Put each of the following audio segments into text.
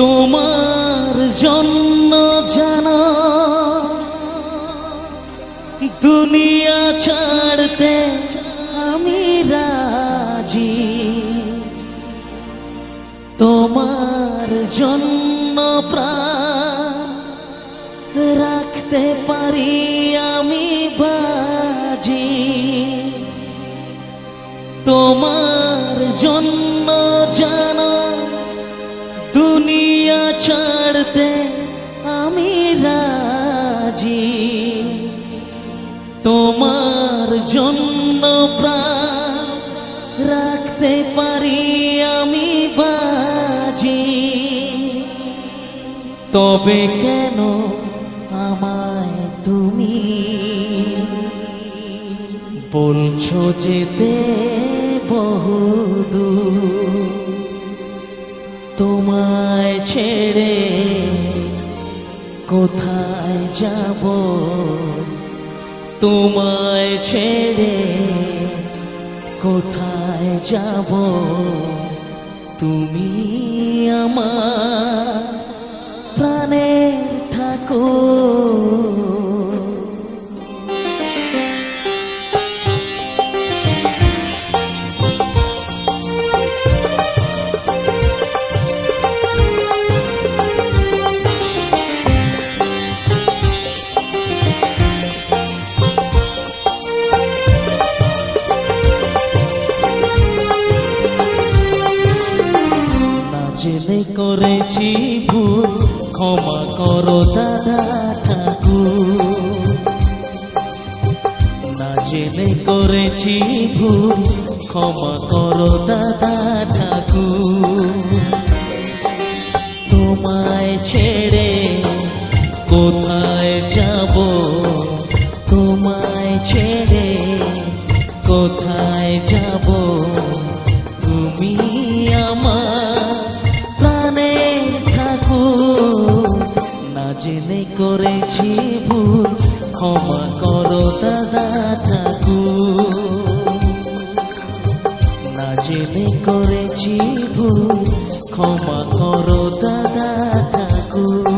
তোমার জন্য জানো দুনিয়া ছাড়তে আমি রাজি, তোমার জন্য প্রাণ রাখতে পারি আমি বাজি, তোমার জন্য জানো দুনিয়া ছাড়তে আমি রাজি, তোমার জন্য প্রাণ রাখতে পারি আমি বাজি। তবে কেন আমায় তুমি বলছো যেতে বহুদূর, তোমায় ছেড়ে কোথায় যাব, তোমায় ছেড়ে কোথায় যাব, তুমি আমার প্রাণের ঠাকুর। জেনে করেছি ভুল ক্ষমা করো দাদা ঠাকুর, না জেনে করেছি ভুল ক্ষমা করো দাদা ঠাকুর। তোমায় ছেড়ে কোথায় যাব, তোমায় ছেড়ে কোথায় যাব, তুমি আমার না জেনে করেছি ভুল ক্ষমা করো দাদা ঠাকুর, না জেনে করেছি ভুল ক্ষমা করো দাদা ঠাকুর।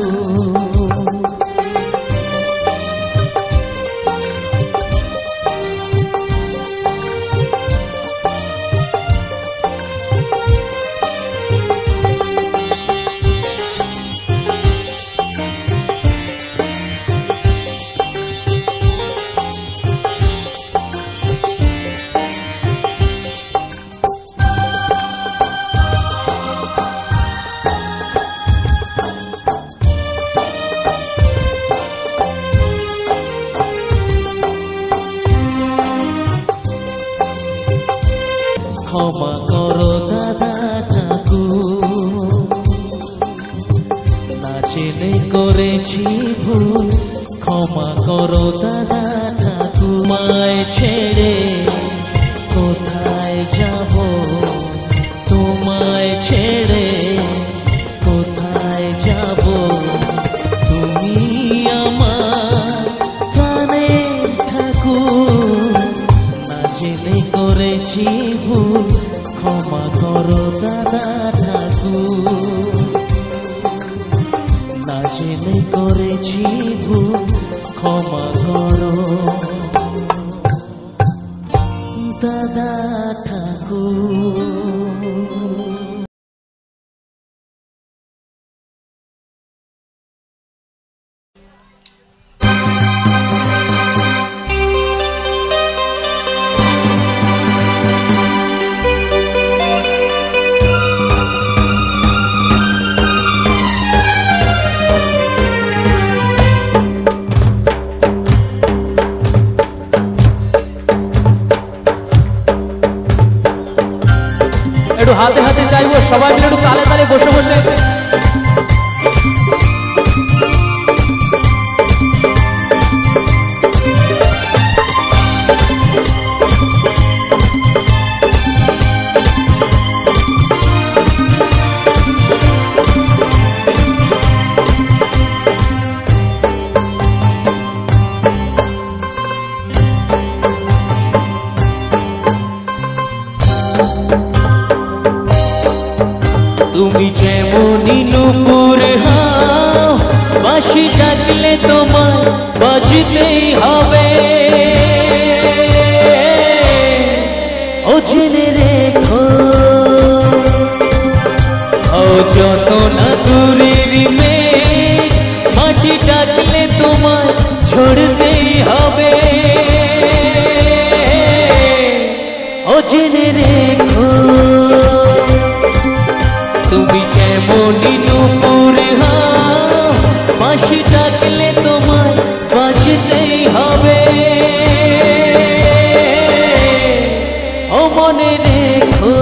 ক্ষমা করো দাদা ঠাকুর, না জেনে করেছি ভুল ক্ষমা করো দাদা ঠাকুর। মায় ছেড়ে কোথায় যাব, তোমায় ছেড়ে কোথায় যাব, তুমি আমার প্রাণের ঠাকুর। না জেনে করেছি ভুল ক্ষমা করো দাদা ঠাকুর, না জেনে করেছি ভুল ক্ষমা করো দাদা ঠাকুর। একটু হাতে হাতে চাইবো সবাই মিলে একটু তালে তালে বসে বসে। তুমি যেমন নুপুর হাও বাঁশি ডাকলে তোমায় বাজতেই হবে। ও জেনে রেখো ও যত না দূরের মেঘ মাটি ডাকলে তোমায় ঝরতেই হবে। ও জেনে রেখো তুমি যেমনই নুপুর হাও বাঁশি ডাকলে তোমায় বাজতেই হবে। ও মনে রেখো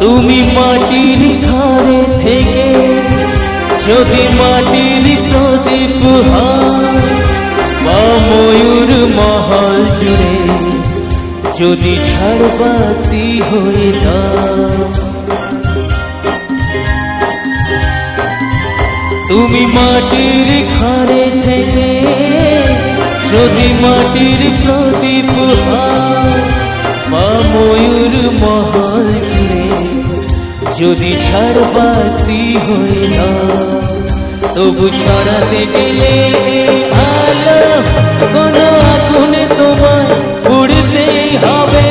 তুমি মাটির ঘরে থেকে যদি মাটির প্রদীপ বা ময়ূর মহল জুড়ে যদি ঝাড়বাতি হয়ে যাও। তুমি মাটির ঘরে থেকে যদি মাটির প্রদীপ বা ময়ূর মহল জুড়ে যদি ঝাড়বাতি হয়ে না তবু ছড়াতে গেলে আলো কোনো আগুনে তোমায় উড়তেই হবে।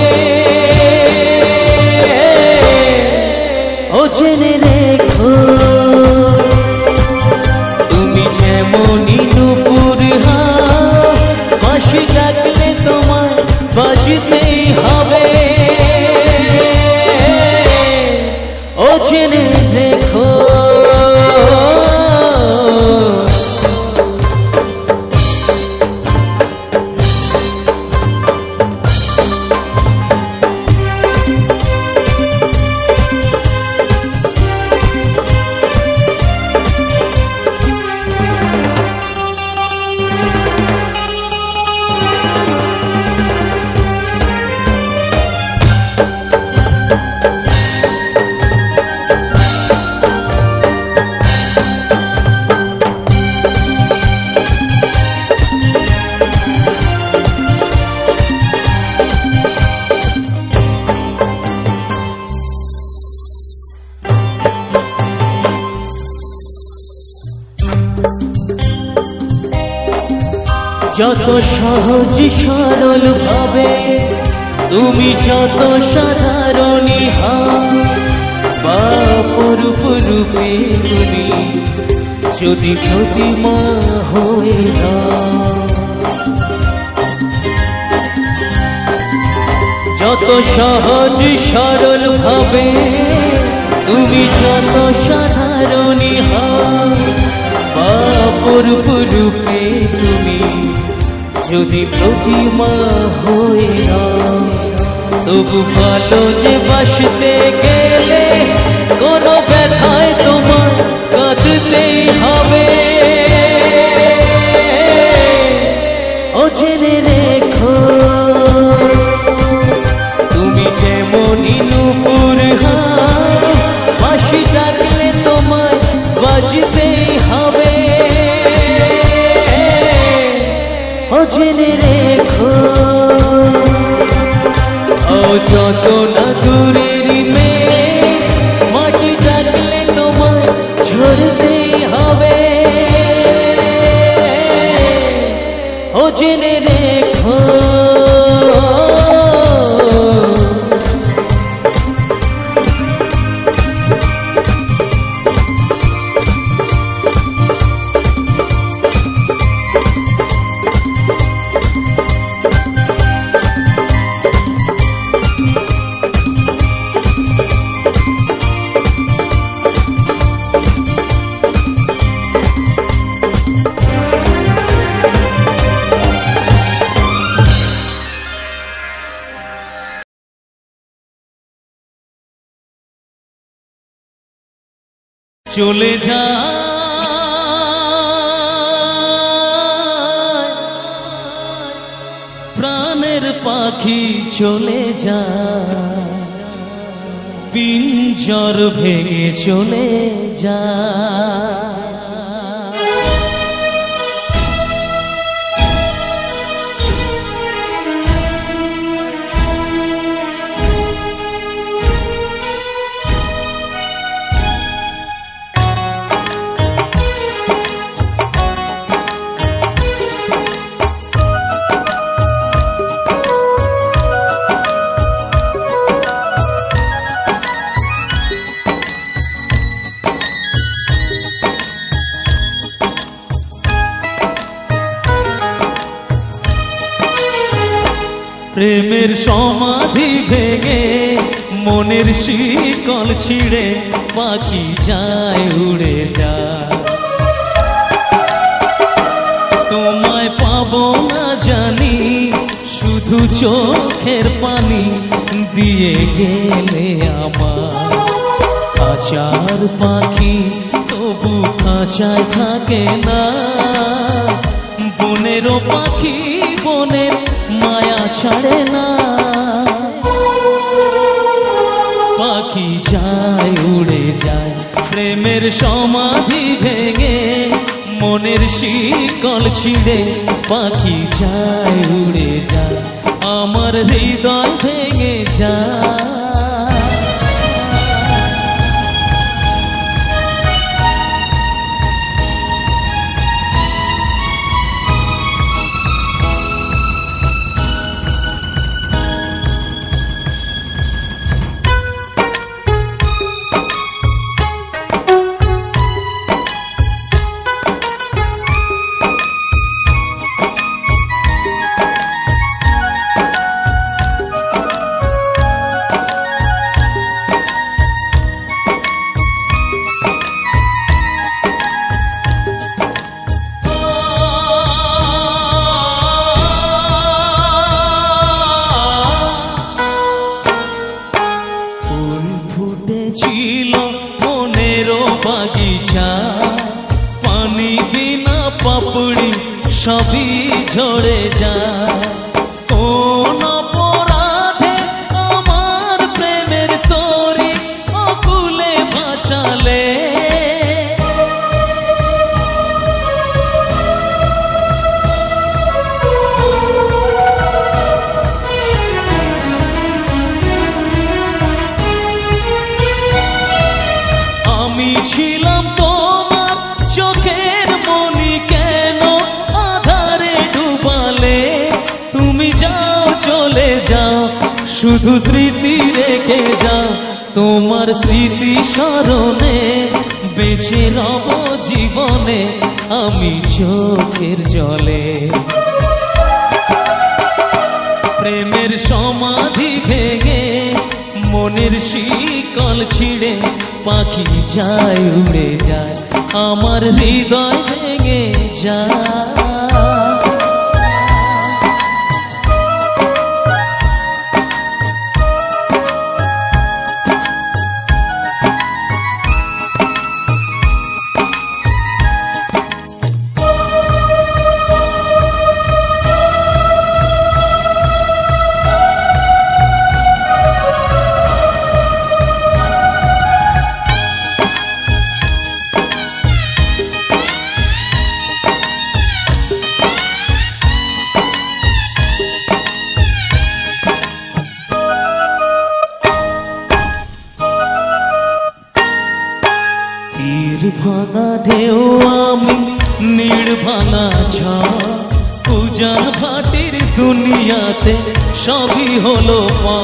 ও জেনে রেখো তুমি যেমনই নুপুর হাও বাঁশি ডাকলে তোমায় বাজতেই হবে। ও জেনে রেখো যত সহজ সরল ভাবে তুমি যত সাধারণী হও বা অপরূপ রূপে তুমি যদি প্রতিমা হয়ে যাও। যত সহজ সরল ভাবে তুমি যত সাধারণী হও বা অপরূপ রূপে তুমি যদি প্রতিমা হয়ে যাও তবু ভালো যে বাসতে গেলে কোনো ব্যথায় তোমার কাঁদতেই হবে। ও জেনে রেখো তুমি যেমনই নুপুর হাও বাঁশি ডাকলে তোমায় বাজতেই হবে। ও জেনে রেখো ও যত না দূরের মেঘ মাটি ডাকলে তোমায় ঝরতেই হবে। ও জেনে রেখো চলে যা প্রাণের পাখি চলে যা পিঞ্জর ভেঙে চলে যা প্রেমের সমাধি ভেঙে মনের শিকল ছিঁড়ে পাখি যায় উড়ে যায় তোমায় পাবো না জানি শুধু চোখের পানি দিয়ে গেলে আমার খাঁচার পাখি তবু খাঁচায় থাকে না বনেরও পাখি বনের মায়া ছাড়ে না পাখি যায় উড়ে যায় প্রেমের সমাধি ভেঙে মনের শিকল ছিঁড়ে পাখি যায় উড়ে যায় আমার হৃদয় ভেঙে যায় ছিল মনেরও বাগিচা পানি বিনা পাপড়ি সবই ঝরে যায় কোন অপরাধে আমার প্রেমের তরি অকুলে ভাসালে আমি ছিলাম তোমার চোখের মনি কেন আধারে ডুবালে তুমি যাও চলে যাও শুধু স্মৃতি রেখে যাও তোমার স্মৃতি স্মরণে বেঁচে রব জীবনে আমি চোখের জলে প্রেমের সমাধি ভেঙে মনের শিকল ছিঁড়ে পাখি যায় উড়ে যায় আমার হৃদয় ভেঙে যায় ভাঙা ঢেউ আমি নীড় ভাঙা ঝড় উজান ভাটির দুনিয়াতে সবই হলো পা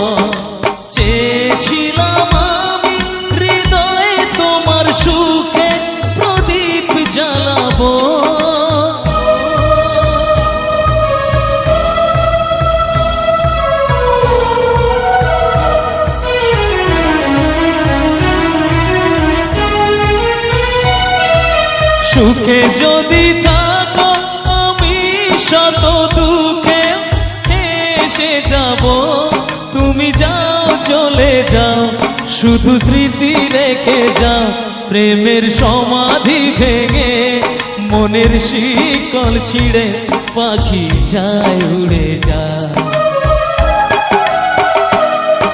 চেয়েছিলাম আমি হৃদয়ে তোমার সুখে প্রদীপ জ্বালাবো সুখে যদি থাকো আমি শত দুঃখে হেসে যাব তুমি যাও চলে যাও শুধু স্মৃতি রেখে যাও প্রেমের সমাধি ভেঙে মনের শিকল ছিঁড়ে পাখি যায় উড়ে যায়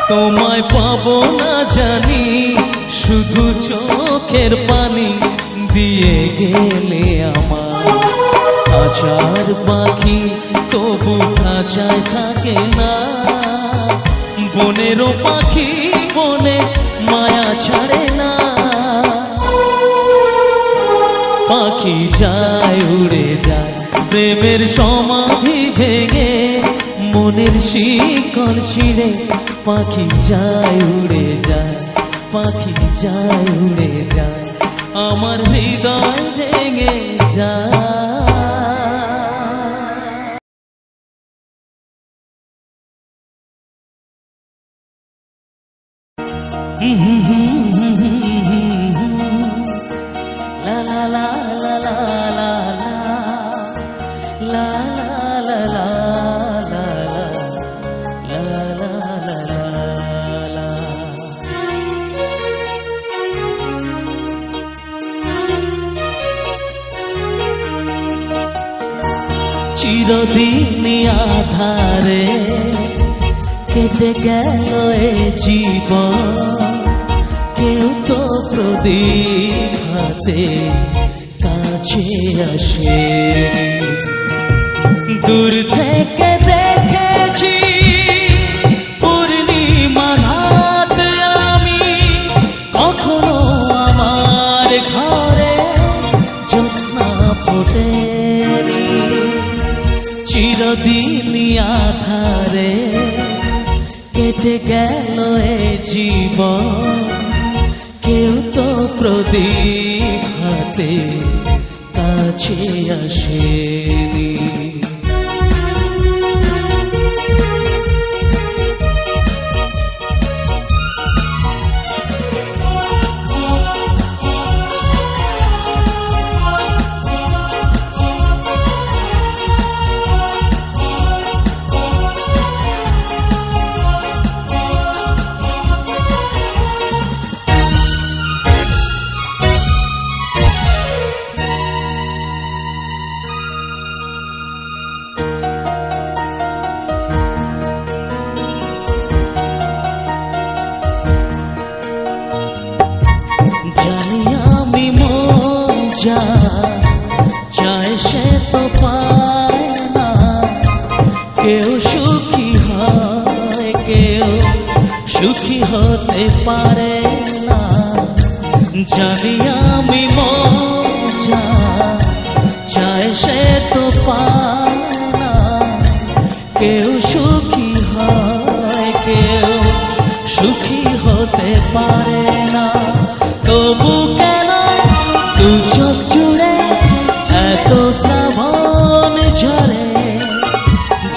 তোমায় পাবো না জানি শুধু চোখের পানি দিয়ে গেলে আমার খাঁচার পাখি তবু খাঁচায় থাকে না বনেরও পাখি বনে মায়া ছাড়ে না পাখি যায় উড়ে যায় প্রেমের সমাধি ভেঙে মনের শিকল ছিঁড়ে পাখি যায় উড়ে যায় পাখি যায় উড়ে যায় আমার হৃদয় ভেঙে যায় la la la la la la la la la la চিরদিন আধারে কেটে গেল এ জীবন কেউ তো প্রদীপ হাতে কাছে আসে দূর থেকে দেখেছি পূর্ণিমা রাত আমি কখনো আমার ঘরে জ্যোৎস্না ফোটেনি চিরদিন আধারে কেটে গেল এ জীবন কেউ তো প্রদীপ হাতে কাছে আসেনি চায় সে তো পায় না কেউ সুখী হয় কেউ সুখী হতে পারে না জানি আমি মজা চায় সে তো পায় না কেউ সুখী হয় কেউ সুখী হতে পারে না তবু কেন দু চোখ জুড়ে এত শ্রাবণ ঝরে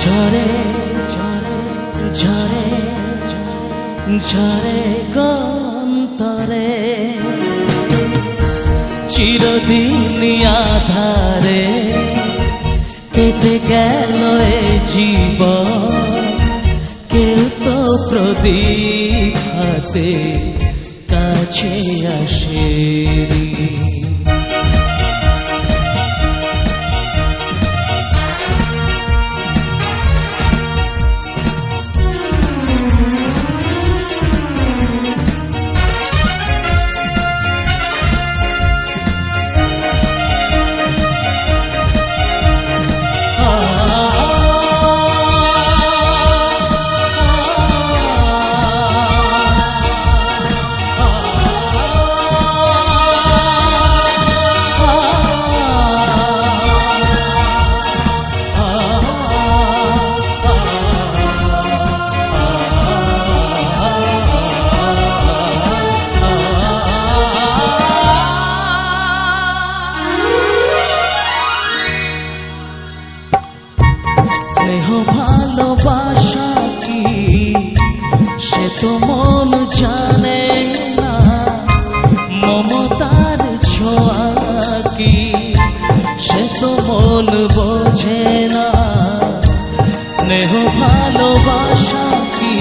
ঝরে ঝরে ঝরে ঝরে গন্তরে চিরদিন আধারে কেটে গেল এ জীবন কেউ তো প্রদীপ হাতে কাছে আসেনি ভালোবাসা কি সে তো মন জানে না মমতার ছোঁয়া কি সে তো মন বোঝে না স্নেহ ভালোবাসা কি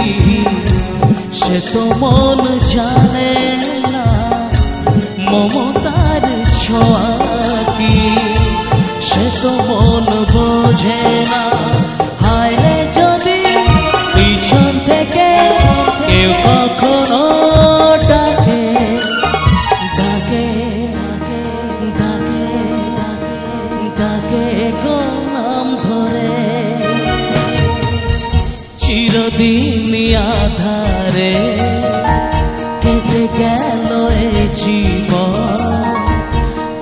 সে তো মন জানে না মমতার ছোঁয়া কি, সে তো মন বোঝে না। হায় রে যদি পিছন থেকে কেউ কখনো ডাকে ডাকে ডাকে ডাকে গো নাম ধরে, চিরদিন আধারে কেটে গেল এ জীবন,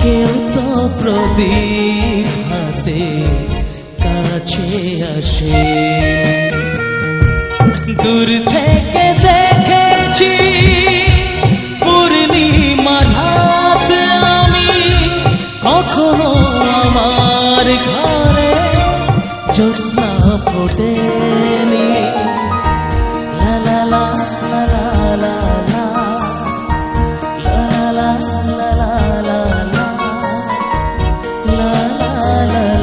কেউ তো প্রদীপ হাতে কাছে আসে। দূর থেকে দেখেছি পূর্ণিমা রাত আমি, কখনো আমার ঘরে জ্যোৎস্না ফোটেনি। লা লা লা লা লা লা লা লা লা লা লা লা লা লা লা।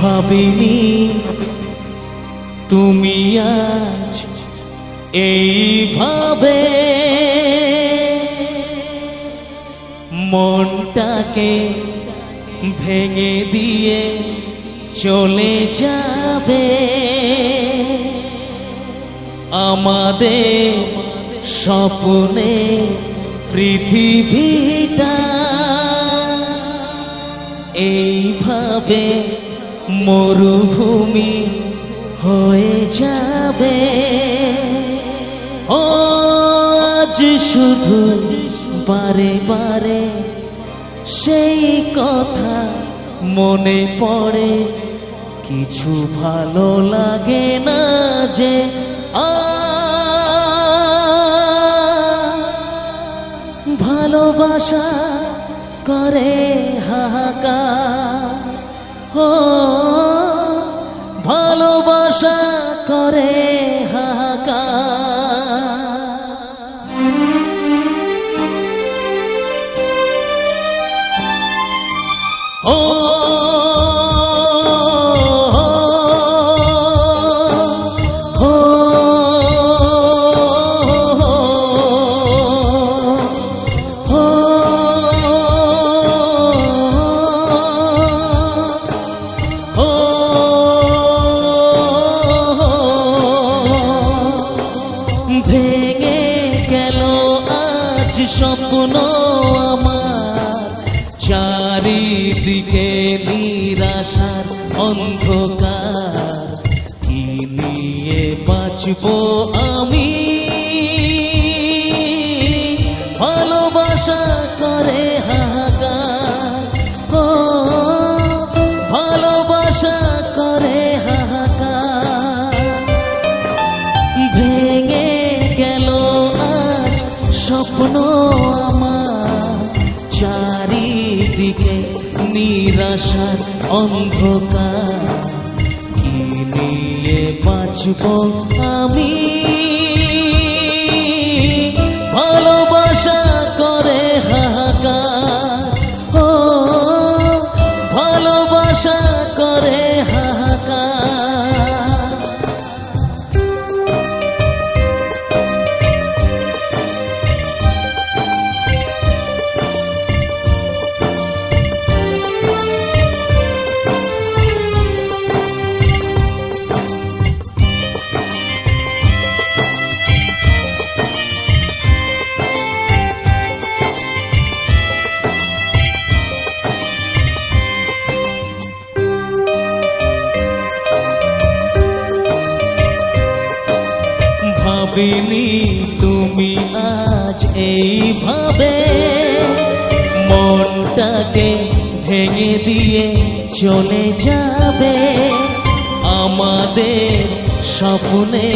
ভাবিনি তুমি আজ এইভাবে মনটাকে ভেঙে দিয়ে চলে যাবে। আমাদের স্বপ্নে পৃথিবীটা এইভাবে মরুভূমি হয়ে যাবে। আজ শুধু বারে বারে সেই কথা মনে পড়ে, কিছু ভালো লাগে না যে ভালোবাসা করে হাহাকার, ও ভালোবাসা করে হাহাকার। ও ভেঙে গেল আজ স্বপ্ন আমার, চারিদিকে নিরাশার অন্ধকার। কি নিয়ে বাঁচবো আমি, ভালোবাসা করে হাহাকার, ও ভালোবাসা করে হাহাকার। ভেঙে গেল আজ স্বপ্ন আমার, চারিদিকে নিরাশার অন্ধকার। কি নিয়ে বাঁচবো আমি, ভালোবাসা করে হাহাকার, ও ভালোবাসা করে হাহাকার। ভাবিনি তুমি আজ এইভাবে মনটাকে ভেঙে দিয়ে চলে যাবে। আমাদের স্বপ্নে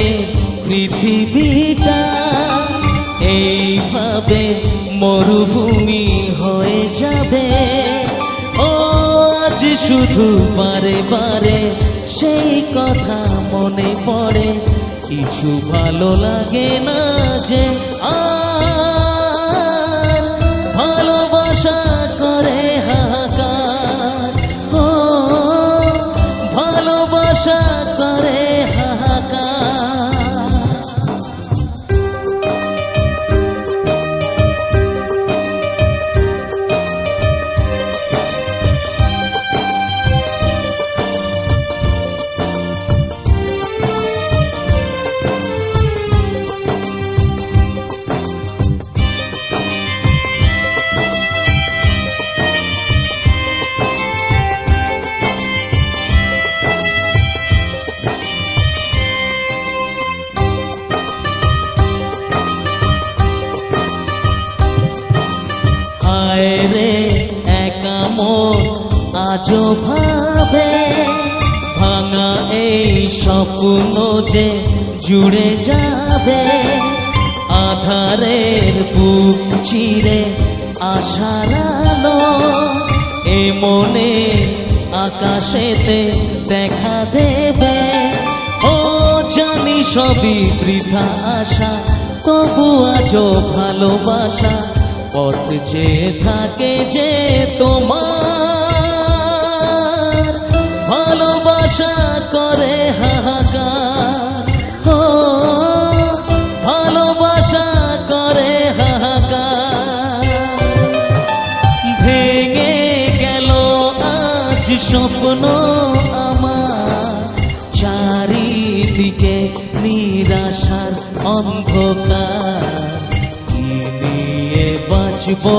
পৃথিবীটা এইভাবে মরুভূমি হয়ে যাবে। ও আজ শুধু বারে বারে সেই কথা মনে পড়ে, কিছু ভালো লাগে না যে আর ভালোবাসা করে হাহাকার। ও ভালোবাসা করে হাহাকার। রে একা মন আজও ভাবে, ভাঙা এই স্বপ্ন যে জুড়ে যাবে। আধারের বুক চিরে আশার আলো এ মনে আকাশেতে দেখা দেবে। ও জানি সবই বৃথা আশা, তবু আজও ভালোবাসা পথ যে থাকে যে তোমার। ভালোবাসা করে হাহাকার। ও ভালোবাসা করে হাহাকার। ভেঙে গেল আজ স্বপ্ন আমার, চারিদিকে নিরাশার অন্ধকার। বাঁচবো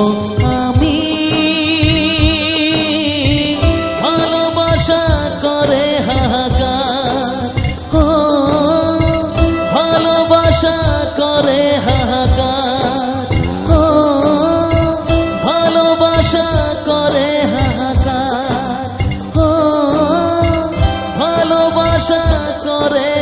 আমি, ভালোবাসা করে হাহাকার। ও ভালোবাসা করে হাহাকার। ও ভালোবাসা করে হাহাকার। ও ভালোবাসা করে